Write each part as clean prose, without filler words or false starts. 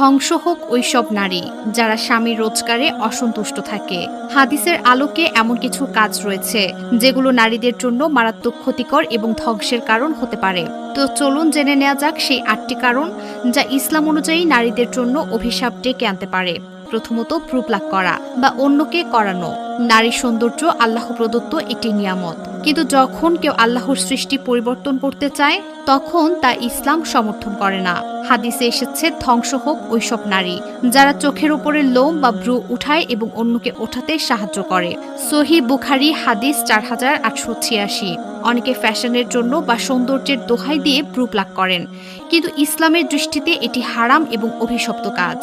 ধ্বংস হোক ওইসব নারী যারা স্বামীর রোজগারে অসন্তুষ্ট থাকে। হাদিসের আলোকে এমন কিছু কাজ রয়েছে যেগুলো নারীদের জন্য মারাত্মক ক্ষতিকর এবং ধ্বংসের কারণ হতে পারে। তো চলুন জেনে নেওয়া যাক সেই 8টি কারণ যা ইসলাম অনুযায়ী নারীদের জন্য অভিশাপ ডেকে আনতে পারে। প্রথমত, ভ্রু প্লাক করা বা অন্যকে করানো। নারীর সৌন্দর্য আল্লাহ প্রদত্ত একটি নিয়ামত, কিন্তু যখন কেউ আল্লাহর সৃষ্টি পরিবর্তন করতে চায় তখন তা ইসলাম সমর্থন করে না। হাদিসে এসেছে, ধ্বংস হোক ওইসব নারী যারা চোখের উপরে লোম বা ভ্রু উঠায় এবং অন্যকে ওঠাতে সাহায্য করে। সহিহ বুখারী হাদিস 4886। অনেকে ফ্যাশনের জন্য বা সৌন্দর্যের দোহাই দিয়ে ভ্রু প্লাক করেন, কিন্তু ইসলামের দৃষ্টিতে এটি হারাম এবং অভিশপ্ত কাজ।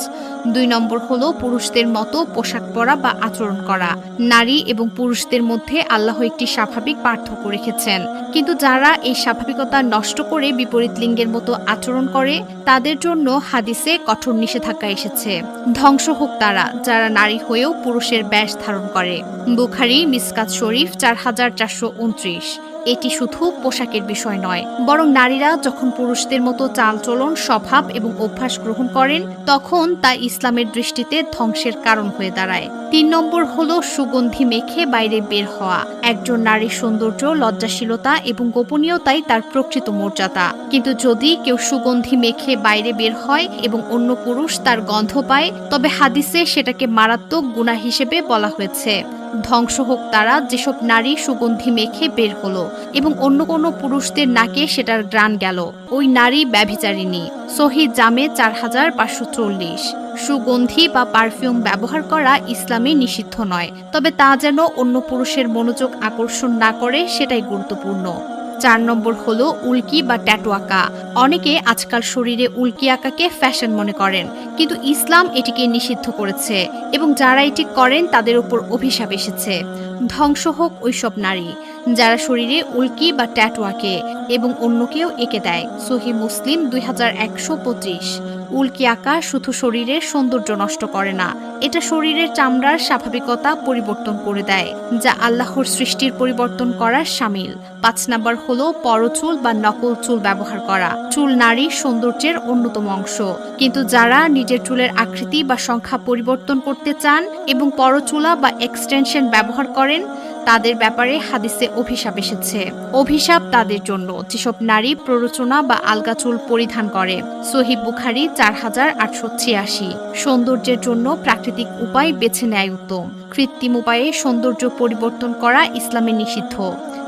2 নম্বর হলো পুরুষদের মতো পোশাক পরা বা আচরণ করা। নারী এবং পুরুষদের মধ্যে আল্লাহ একটি স্বাভাবিক পার্থক্য রেখেছেন, কিন্তু যারা এই স্বাভাবিকতা নষ্ট করে বিপরীত লিঙ্গের মতো আচরণ করে তাদের জন্য হাদিসে কঠোর নিষেধাজ্ঞা এসেছে। ধ্বংস হোক তারা যারা নারী হয়েও পুরুষের বেশ ধারণ করে। বুখারী মিসকাত শরীফ 4429। এটি শুধু পোশাকের বিষয় নয়, বরং নারীরা যখন পুরুষদের মতো চালচলন, স্বভাব এবং অভ্যাস গ্রহণ করেন তখন তা ইসলামের দৃষ্টিতে ধ্বংসের কারণ হয়ে দাঁড়ায়। 3 নম্বর হলো সুগন্ধি মেখে বাইরে বের হওয়া। একজন নারীর সৌন্দর্য, লজ্জাশীলতা এবং গোপনীয়তাই তার প্রকৃত মর্যাদা, কিন্তু যদি কেউ সুগন্ধি মেখে বাইরে বের হয় এবং অন্য পুরুষ তার গন্ধ পায় তবে হাদিসে সেটাকে মারাত্মক গুনাহ হিসেবে বলা হয়েছে। ধ্বংস হোক তারা যেসব নারী সুগন্ধি মেখে বের হলো এবং অন্য কোনো পুরুষদের নাকে সেটার ঘ্রাণ গেল, ওই নারী ব্যভিচারিণী। সহিহ জামে 4540। সুগন্ধি বা পারফিউম ব্যবহার করা ইসলামে নিষিদ্ধ নয়, তবে তা যেন অন্য পুরুষের মনোযোগ আকর্ষণ না করে সেটাই গুরুত্বপূর্ণ। 4 নম্বর হলো উল্কি বা ট্যাটু আঁকা। অনেকে আজকাল শরীরে উল্কি আঁকাকে ফ্যাশন মনে করেন, কিন্তু ইসলাম এটিকে নিষিদ্ধ করেছে এবং যারা এটি করেন তাদের উপর অভিশাপ এসেছে। ধ্বংস হোক ওইসব নারী যারা শরীরে উল্কি বা ট্যাটু আঁকে এবং অন্যকেও এঁকে দেয়। সহিহ মুসলিম 2125। উল্কি আঁকা শুধু শরীরের সৌন্দর্য নষ্ট করে না, এটা শরীরের চামড়ার স্বাভাবিকতা পরিবর্তন করে দেয়, যা আল্লাহর সৃষ্টির পরিবর্তন করার শামিল। 5 নম্বর হলো পরচুল বা নকল চুল ব্যবহার করা। চুল নারীর সৌন্দর্যের অন্যতম অংশ, কিন্তু যারা নিজের চুলের আকৃতি বা সংখ্যা পরিবর্তন করতে চান এবং পরচুলা বা এক্সটেনশন ব্যবহার করেন তাদের ব্যাপারে হাদিসে অভিশাপ এসেছে। অভিশাপ তাদের জন্য যেসব নারী প্ররোচনা বা আলগা চুল পরিধান করে। সহিহ বুখারী 4886। সৌন্দর্যের জন্য প্রাকৃতিক উপায় বেছে নেয় উত্তম, কৃত্রিম উপায়ে সৌন্দর্য পরিবর্তন করা ইসলামে নিষিদ্ধ।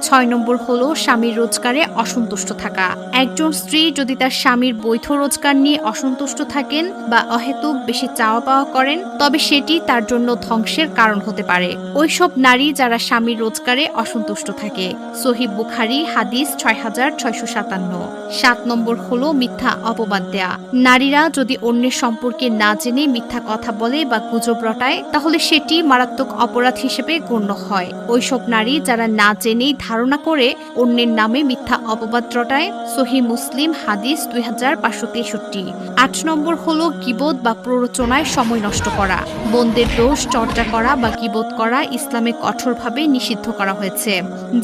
6 নম্বর হলো স্বামীর রোজগারে অসন্তুষ্ট থাকা। একজন স্ত্রী যদি তার স্বামীর বৈধ রোজগার নিয়ে অসন্তুষ্ট থাকেন বা অহেতুক বেশি চাওয়া পাওয়া করেন তবে সেটি তার জন্য ধ্বংসের কারণ হতে পারে। ওইসব নারী যারা স্বামীর রোজগারে অসন্তুষ্ট থাকে। সহিহ বুখারী হাদিস 6657। 7 নম্বর হলো মিথ্যা অপবাদ দেয়া। নারীরা যদি অন্যের সম্পর্কে না জেনে মিথ্যা কথা বলে বা গুজব রটায় তাহলে সেটি মারাত্মক অপরাধ হিসেবে গণ্য হয়। ওইসব নারী যারা না জেনেই ধারণা করে অন্যের নামে মিথ্যা অপবাদ রটায়। সহিহ মুসলিম হাদিস 2563। 8 নম্বর হলো গীবত বা প্ররোচনায় সময় নষ্ট করা। বোনদের দোষ চর্চা করা বা গীবত করা ইসলামে কঠোরভাবে নিষিদ্ধ করা হয়েছে।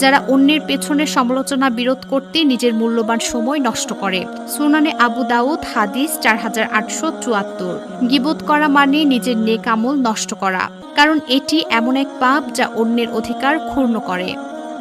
যারা অন্যের পেছনে সমালোচনা বিরোধ করতে নিজের মূল্যবান সময় নষ্ট করে। সুনানে আবু দাউদ হাদিস 4874। গীবত করা মানে নিজের নেক আমল নষ্ট করা, কারণ এটি এমন এক পাপ যা অন্যের অধিকার ক্ষুণ্ণ করে।